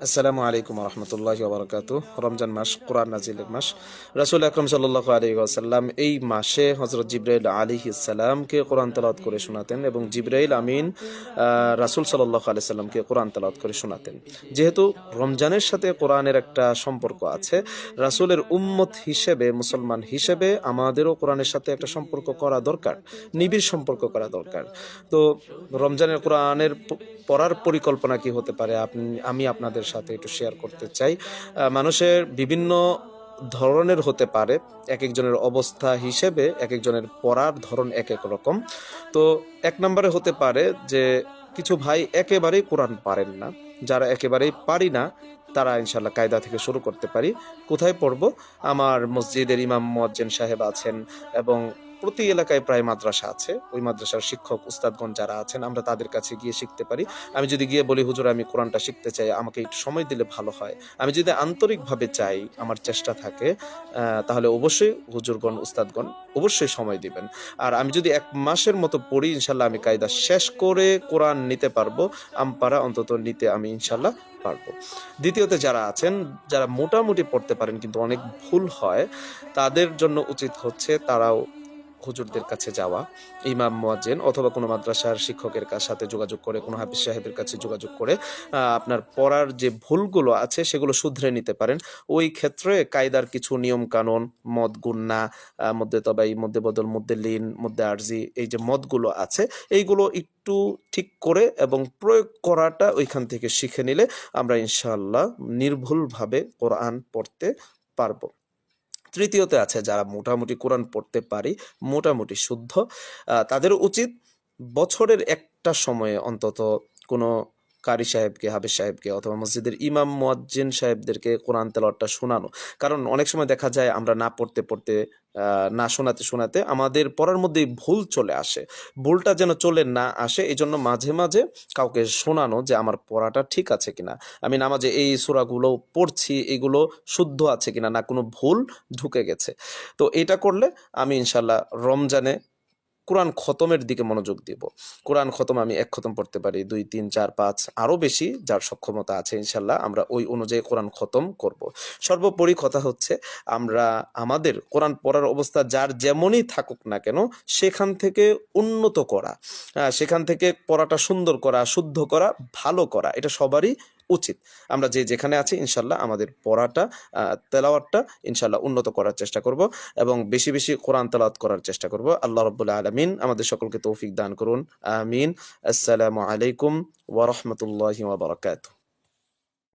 আসসালামু আলাইকুম রহমতুল্লাহি ওয়া বারাকাতুহু। রমজান মাস কোরআন নাজিলের মাস। রাসূল আকরাম সাল্লাল্লাহু আলাইহি ওয়াসাল্লাম এই মাসে হযরত জিবরাইল আলাইহিস সালামকে কোরআন তেলাওয়াত করে শোনাতেন এবং জিবরাইল আমিন রাসূল সাল্লাল্লাহু আলাইহি সাল্লামকে কোরআন তেলাওয়াত করে শোনাতেন। যেহেতু রমজানের সাথে কোরআনের একটা সম্পর্ক আছে, রাসূলের উম্মত হিসেবে, মুসলমান হিসেবে আমাদেরও কোরআনের সাথে একটা সম্পর্ক করা দরকার, নিবিড় সম্পর্ক করা দরকার। তো রমজানের কোরআনের পড়ার পরিকল্পনা কি হতে পারে আমি আপনাদের সাথে একটু শেয়ার করতে চাই। মানুষের বিভিন্ন ধরনের হতে পারে, এক একজনের অবস্থা হিসেবে এক একজনের পড়ার ধরন এক এক রকম। তো এক নম্বরে হতে পারে যে কিছু ভাই একেবারেই কোরআন পারেন না। যারা একেবারেই পারি না তারা ইনশাল্লাহ কায়দা থেকে শুরু করতে পারি। কোথায় পড়ব? আমার মসজিদের ইমাম মুয়াজ্জিন সাহেব আছেন এবং প্রতি এলাকায় প্রায় মাদ্রাসা আছে। ওই মাদ্রাসার শিক্ষক উস্তাদগণ যারা আছেন, আমরা তাদের কাছে গিয়ে শিখতে পারি। আমি যদি গিয়ে বলি, হুজুর আমি কোরআনটা শিখতে চাই, আমাকে একটু সময় দিলে ভালো হয়, আমি যদি আন্তরিকভাবে চাই, আমার চেষ্টা থাকে, তাহলে অবশ্যই হুজুরগণ উস্তাদগণ অবশ্যই সময় দিবেন। আর আমি যদি 1 মাসের মতো পড়ি, ইনশাল্লাহ আমি কায়দা শেষ করে কোরআন নিতে পারবো। আমপারা অন্তত নিতে আমি ইনশাল্লাহ পারবো। দ্বিতীয়তে যারা আছেন, যারা মোটামুটি পড়তে পারেন কিন্তু অনেক ভুল হয়, তাদের জন্য উচিত হচ্ছে তারাও হুজুরদের কাছে যাওয়া, ইমাম মুয়াজ্জিন অথবা কোনো মাদ্রাসার শিক্ষকের সাথে যোগাযোগ করে, কোনো হাফিজ সাহেবের কাছে যোগাযোগ করে আপনার পড়ার যে ভুলগুলো আছে সেগুলো শুধরে নিতে পারেন। ওই ক্ষেত্রে কায়দার কিছু নিয়ম কানুন, মদ গুন্না, মধ্যে তবাই, মধ্যে বদল, মধ্যে লিন, মধ্যে আরজি, এই যে মদগুলো আছে এইগুলো একটু ঠিক করে এবং প্রয়োগ করাটা ওইখান থেকে শিখে নিলে আমরা ইনশাআল্লাহ নির্ভুলভাবে কোরআন পড়তে পারবো। তৃতীয়তে আছে যারা মোটামুটি কোরআন পড়তে পারি, মোটামুটি শুদ্ধ, তাদের উচিত বছরের একটা সময়ে অন্তত কোনো কারি সাহেবকে, হাফেজ সাহেবকে অথবা মসজিদের ইমাম মুয়াজ্জিন সাহেবদেরকে কোরআন তেলাওয়াতটা শোনানো। কারণ অনেক সময় দেখা যায় আমরা না পড়তে পড়তে, না শোনাতে শোনাতে আমাদের পড়ার মধ্যেই ভুল চলে আসে। ভুলটা যেন চলে না আসে এই জন্য মাঝে মাঝে কাউকে শোনানো যে আমার পড়াটা ঠিক আছে কিনা, আমি নামাজে এই সূরাগুলো পড়ছি, এগুলো শুদ্ধ আছে কিনা, না কোনো ভুল ঢুকে গেছে। তো এটা করলে আমি ইনশাল্লাহ রমজানে কোরআন খতমের দিকে মনোযোগ দিব। কোরআন খতম আমি 1 খতম পড়তে পারি, 2, 3, 4, 5, আরও বেশি যার সক্ষমতা আছে ইনশাল্লাহ আমরা ওই অনুযায়ী কোরআন খতম করব। সর্বোপরি কথা হচ্ছে আমরা আমাদের কোরআন পড়ার অবস্থা যার যেমনই থাকুক না কেন সেখান থেকে উন্নত করা, সেখান থেকে পড়াটা সুন্দর করা, শুদ্ধ করা, ভালো করা, এটা সবারই উচিত। আমরা যে যেখানে আছি ইনশাল্লাহ আমাদের পড়াটা, তেলাওয়াতটা ইনশাল্লাহ উন্নত করার চেষ্টা করব এবং বেশি বেশি কোরআন তেলাওয়াত করার চেষ্টা করব। আল্লাহ রাব্বুল আলামিন আমাদের সকলকে তৌফিক দান করুন। আমিন। আসসালামু আলাইকুম ওয়া রাহমাতুল্লাহি ওয়া বারাকাতুহু।